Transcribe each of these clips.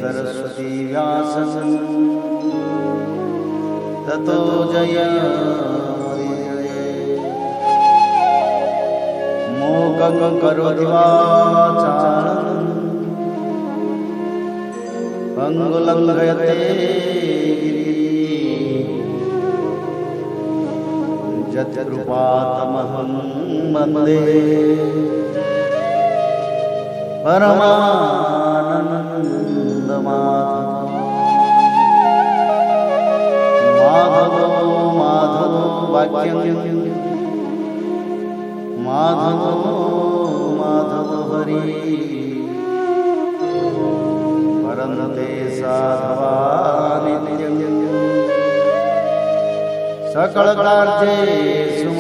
सरस्वती व्यासं ततो मूकं करोति वाचालं पंगुलंघयते यत्कृपातमहं वन्दे परमानन्दमाधवो माधवो वाक्यं माधवो हरि परन्ते साधवा नित्यं सकलकार्येषु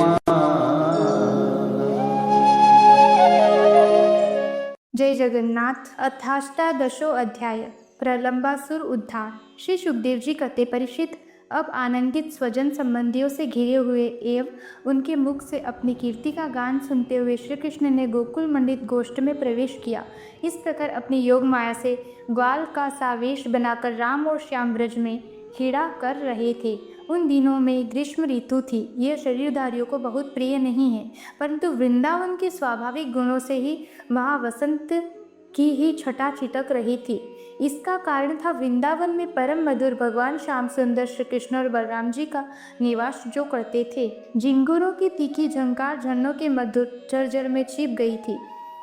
जय जगन्नाथ। अथाष्टादशो अध्याय प्रलंबासुर उद्धार। श्री सुखदेव जी कहते, परीक्षित, अब आनंदित स्वजन संबंधियों से घिरे हुए एवं उनके मुख से अपनी कीर्ति का गान सुनते हुए श्री कृष्ण ने गोकुल मंडित गोष्ठ में प्रवेश किया। इस प्रकार अपनी योग माया से ग्वाल का सावेश बनाकर राम और श्याम ब्रज में क्रीड़ा कर रहे थे। उन दिनों में ग्रीष्म ऋतु थी। यह शरीरधारियों को बहुत प्रिय नहीं है, परंतु वृंदावन के स्वाभाविक गुणों से ही वहाँ वसंत की ही छटा छिटक रही थी। इसका कारण था वृंदावन में परम मधुर भगवान श्याम सुंदर श्री कृष्ण और बलराम जी का निवास जो करते थे। झिंगुरों की तीखी झंकार झरनों के मधुर झरझर में छिप गई थी।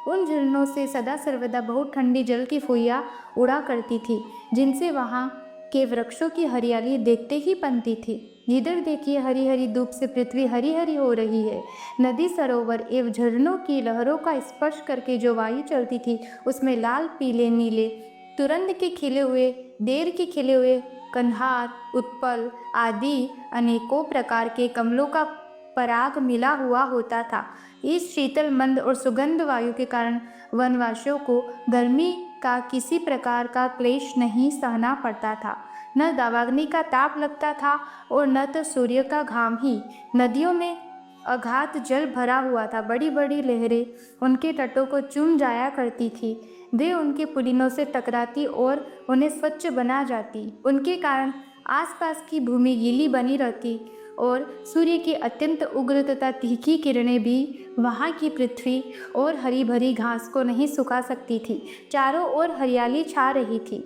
उन झरनों से सदा सर्वदा बहुत ठंडी जल की फुइयाँ उड़ा करती थी, जिनसे वहाँ के वृक्षों की हरियाली देखते ही बनती थी। जिधर देखिए हरी हरी धूप से पृथ्वी हरी हरी हो रही है। नदी, सरोवर एवं झरनों की लहरों का स्पर्श करके जो वायु चलती थी, उसमें लाल, पीले, नीले, तुरंत के खिले हुए, देर के खिले हुए कन्हार, उत्पल आदि अनेकों प्रकार के कमलों का पराग मिला हुआ होता था। इस शीतल, मंद और सुगंध वायु के कारण वनवासियों को गर्मी का किसी प्रकार का क्लेश नहीं सहना पड़ता था। न दावाग्नि का ताप लगता था और न तो सूर्य का घाम ही। नदियों में अगाध जल भरा हुआ था। बड़ी बड़ी लहरें उनके तटों को चूम जाया करती थी। वे उनके पुलिनों से टकराती और उन्हें स्वच्छ बना जाती। उनके कारण आसपास की भूमि गीली बनी रहती और सूर्य की अत्यंत उग्र तथा तीखी किरणें भी वहाँ की पृथ्वी और हरी भरी घास को नहीं सुखा सकती थी। चारों ओर हरियाली छा रही थी।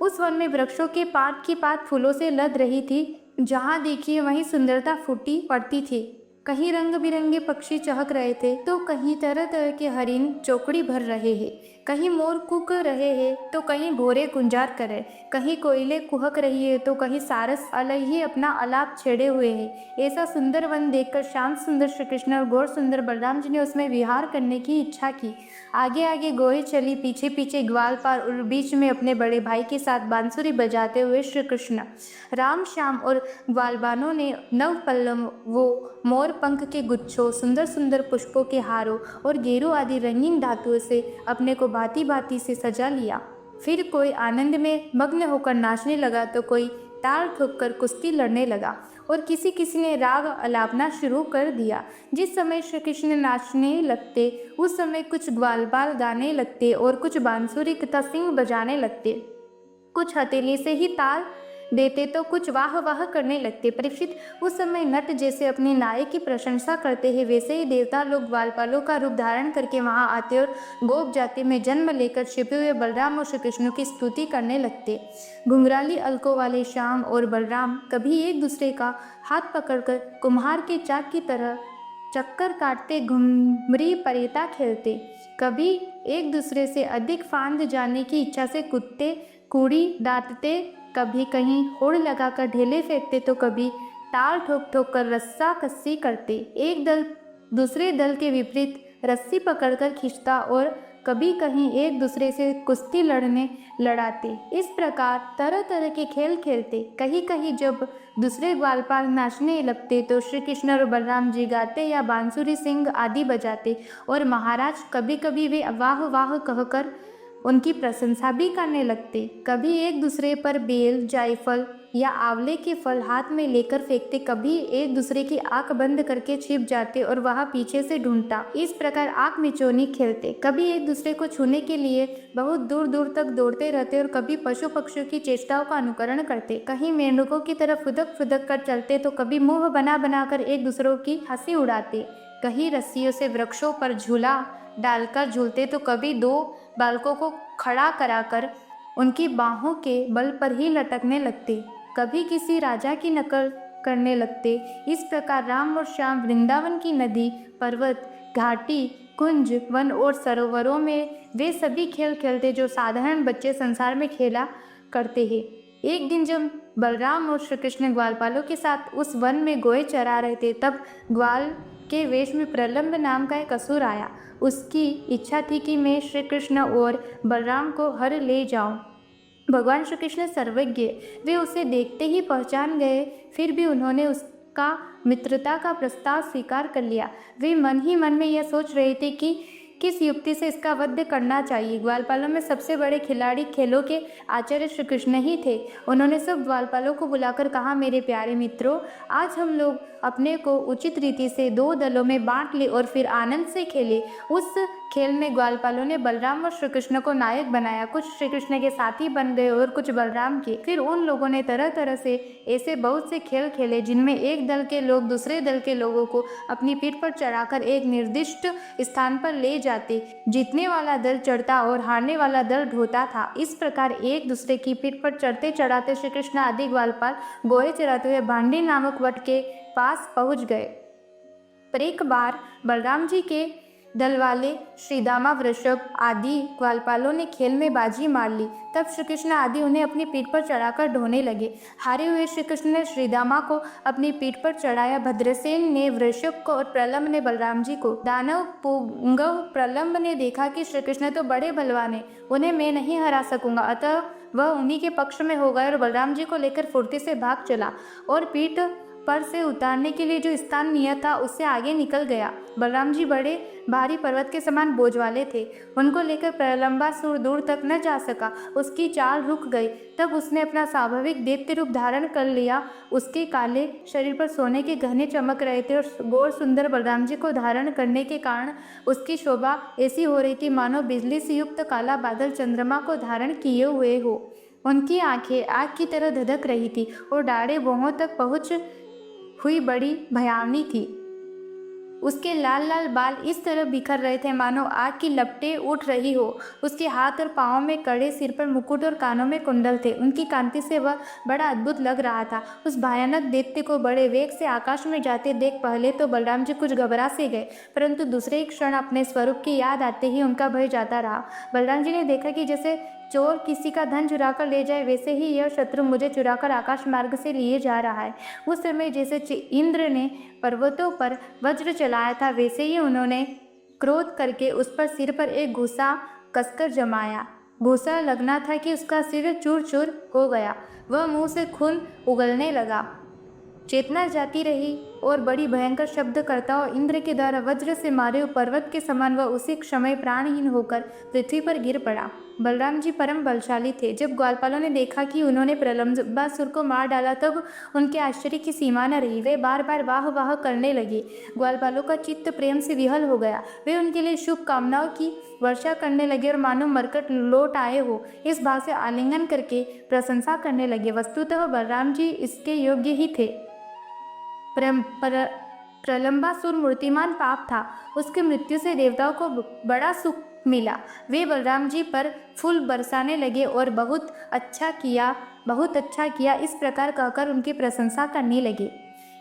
उस वन में वृक्षों के पात की पात फूलों से लद रही थी। जहाँ देखिए वहीं सुंदरता फूटी पड़ती थी। कहीं रंग बिरंगे पक्षी चहक रहे थे तो कहीं तरह तरह के हरिण चौकड़ी भर रहे हैं, कहीं मोर कूक रहे हैं तो कहीं भोरे गुंजार करे, कहीं कोयले कुहक रही है तो कहीं सारस अलग अपना आलाप छेड़े हुए है। ऐसा सुंदर वन देखकर श्याम सुंदर श्री कृष्ण और गौर सुंदर बलराम जी ने उसमें विहार करने की इच्छा की। आगे आगे गोहे चली, पीछे पीछे ग्वालपाल और बीच में अपने बड़े भाई के साथ बांसुरी बजाते हुए श्री कृष्ण। राम, श्याम और ग्वालबानों ने नव पल्लवों, मोर पंख के गुच्छों, सुंदर सुंदर पुष्पों के हारों और गेरू आदि रंगीन धातुओं से अपने को भांति भांति से सजा लिया। फिर कोई आनंद में मग्न होकर नाचने लगा तो कोई ताल ठोककर कुश्ती लड़ने लगा और किसी किसी ने राग अलापना शुरू कर दिया। जिस समय श्री कृष्ण नाचने लगते उस समय कुछ ग्वालबाल गाने लगते और कुछ बांसुरी तथा सिंह बजाने लगते। कुछ हथेली से ही ताल देते तो कुछ वाह वाह करने लगते। परीक्षित, उस समय नट जैसे अपने नायक की प्रशंसा करते हैं, वैसे ही देवता लोग ग्वालपालों का रूप धारण करके वहां आते और गोप जाति में जन्म लेकर छिपे हुए बलराम और श्री कृष्ण की स्तुति करने लगते। घुंघराली अलकों वाले श्याम और बलराम कभी एक दूसरे का हाथ पकड़कर कुम्हार के चाक की तरह चक्कर काटते घुमरी परेता खेलते, कभी एक दूसरे से अधिक फांद जाने की इच्छा से कुत्ते कूड़ी डांटते, कभी कहीं होड़ लगाकर ढेले फेंकते तो कभी ताल ठोक ठोक कर रस्सा कस्सी करते। एक दल दूसरे दल के विपरीत रस्सी पकड़कर खींचता और कभी कहीं एक दूसरे से कुश्ती लड़ाते। इस प्रकार तरह तरह के खेल खेलते। कहीं कहीं जब दूसरे ग्वालपाल नाचने लगते तो श्री कृष्ण और बलराम जी गाते या बांसुरी, सिंह आदि बजाते और महाराज कभी कभी वे वाह वाह कहकर उनकी प्रशंसा भी करने लगते। कभी एक दूसरे पर बेल, जायफल या आंवले के फल हाथ में लेकर फेंकते, कभी एक दूसरे की आंख बंद करके छिप जाते और वहां पीछे से ढूंढता। इस प्रकार आंख मिचौनी खेलते। कभी एक दूसरे को छूने के लिए बहुत दूर दूर तक दौड़ते रहते और कभी पशु पक्षियों की चेष्टाओं का अनुकरण करते। कहीं मेंढकों की तरह फुदक फुदक कर चलते तो कभी मुंह बना बनाकर एक दूसरों की हंसी उड़ाते। कहीं रस्सियों से वृक्षों पर झूला डालकर झूलते तो कभी दो बालकों को खड़ा कराकर उनकी बाहों के बल पर ही लटकने लगते। कभी किसी राजा की नकल करने लगते। इस प्रकार राम और श्याम वृंदावन की नदी, पर्वत, घाटी, कुंज, वन और सरोवरों में वे सभी खेल खेलते जो साधारण बच्चे संसार में खेला करते हैं। एक दिन जब बलराम और श्री कृष्ण ग्वालपालों के साथ उस वन में गोए चरा रहे थे, तब ग्वाल के वेश में प्रलंब नाम का एक असुर आया। उसकी इच्छा थी कि मैं श्री कृष्ण और बलराम को हर ले जाऊं। भगवान श्री कृष्ण सर्वज्ञ, वे उसे देखते ही पहचान गए। फिर भी उन्होंने उसका मित्रता का प्रस्ताव स्वीकार कर लिया। वे मन ही मन में यह सोच रहे थे कि किस युक्ति से इसका वध करना चाहिए। ग्वालपालों में सबसे बड़े खिलाड़ी खेलों के आचार्य श्री कृष्ण ही थे। उन्होंने सब ग्वालपालों को बुलाकर कहा, मेरे प्यारे मित्रों, आज हम लोग अपने को उचित रीति से दो दलों में बांट ले और फिर आनंद से खेले। उस खेल में ग्वालपालों ने बलराम और श्री कृष्ण को नायक बनाया। कुछ श्री कृष्ण के साथी बन गए और कुछ बलराम के। फिर उन लोगों ने तरह तरह से ऐसे बहुत से खेल खेले जिनमें एक दल के लोग दूसरे दल के लोगों को अपनी पीठ पर चढ़ाकर एक निर्दिष्ट स्थान पर ले जाते। जीतने वाला दल चढ़ता और हारने वाला दल ढोता था। इस प्रकार एक दूसरे की पीठ पर चढ़ते चढ़ाते श्री कृष्ण आदि ग्वालपाल गोए चराते हुए भांडी नामक वट के पास पहुंच गए। पर एक बार बलराम जी के दल वाले श्रीदामा, वृषभ आदि ग्वालपालों ने खेल में बाजी मार ली। तब श्री कृष्ण आदि उन्हें अपनी पीठ पर चढ़ाकर ढोने लगे। हारे हुए श्री कृष्ण ने श्रीदामा को अपनी पीठ पर चढ़ाया, भद्रसेन ने वृषभ को और प्रलंब ने बलराम जी को। दानव पुंगव प्रलंब ने देखा कि श्री कृष्ण तो बड़े बलवान हैं, उन्हें मैं नहीं हरा सकूंगा, अतः वह उन्हीं के पक्ष में हो गया और बलराम जी को लेकर फुर्ती से भाग चला और पीठ पर से उतारने के लिए जो स्थान नियत था उससे आगे निकल गया। बलराम जी बड़े भारी पर्वत के समान बोझ वाले थे। उनको लेकर प्रलंबासुर दूर तक न जा सका। उसकी चाल रुक गई। तब उसने अपना स्वाभाविक दैत्य रूप धारण कर लिया। उसके काले शरीर पर सोने के गहने चमक रहे थे और गौर सुंदर बलराम जी को धारण करने के कारण उसकी शोभा ऐसी हो रही थी मानो बिजली से युक्त काला बादल चंद्रमा को धारण किए हुए हो। उनकी आंखें आग की तरह धधक रही थी और डाढ़े भौहों तक पहुँच हुई बड़ी भयावनी थी। उसके लाल लाल बाल इस तरह बिखर रहे थे मानो आग की लपटें उठ रही हो। उसके हाथ और पाँव में कड़े, सिर पर मुकुट और कानों में कुंडल थे। उनकी कांति से वह बड़ा अद्भुत लग रहा था। उस भयानक दैत्य को बड़े वेग से आकाश में जाते देख पहले तो बलराम जी कुछ घबरा से गए, परंतु दूसरे ही क्षण अपने स्वरूप की याद आते ही उनका भय जाता रहा। बलराम जी ने देखा कि जैसे चोर किसी का धन चुराकर ले जाए, वैसे ही यह शत्रु मुझे चुराकर आकाश मार्ग से लिए जा रहा है। उस समय जैसे इंद्र ने पर्वतों पर वज्र चलाया था, वैसे ही उन्होंने क्रोध करके उस पर सिर पर एक घूसा कसकर जमाया। घूसा लगना था कि उसका सिर चूर चूर हो गया। वह मुंह से खून उगलने लगा। चेतना जाती रही और बड़ी भयंकर शब्द करता और इंद्र के द्वारा वज्र से मारे हुए पर्वत के समान वह उसी समय प्राणहीन होकर पृथ्वी पर गिर पड़ा। बलराम जी परम बलशाली थे। जब ग्वालपालों ने देखा कि उन्होंने प्रलंबासुर को मार डाला, तब उनके आश्चर्य की सीमा न रही। वे बार बार वाह वाह करने लगे। ग्वालपालों का चित्त प्रेम से विहल हो गया। वे उनके लिए शुभ कामनाओं की वर्षा करने लगे और मानो मरकट लौट आए हो इस भाव से आलिंगन करके प्रशंसा करने लगे। वस्तुतः बलराम जी इसके योग्य ही थे। प्रलंबासुर मूर्तिमान पाप था। उसकी मृत्यु से देवताओं को बड़ा सुख मिला। वे बलराम जी पर फूल बरसाने लगे और बहुत अच्छा किया इस प्रकार कहकर उनकी प्रशंसा करने लगे।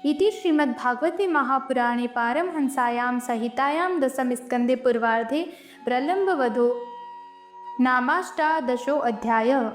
इति श्रीमद्भागवते महापुराणे पारमहंसायां संहितायां दशम स्कंदे पूर्वार्धे प्रलंबवधो नामाष्टादशो अध्यायः।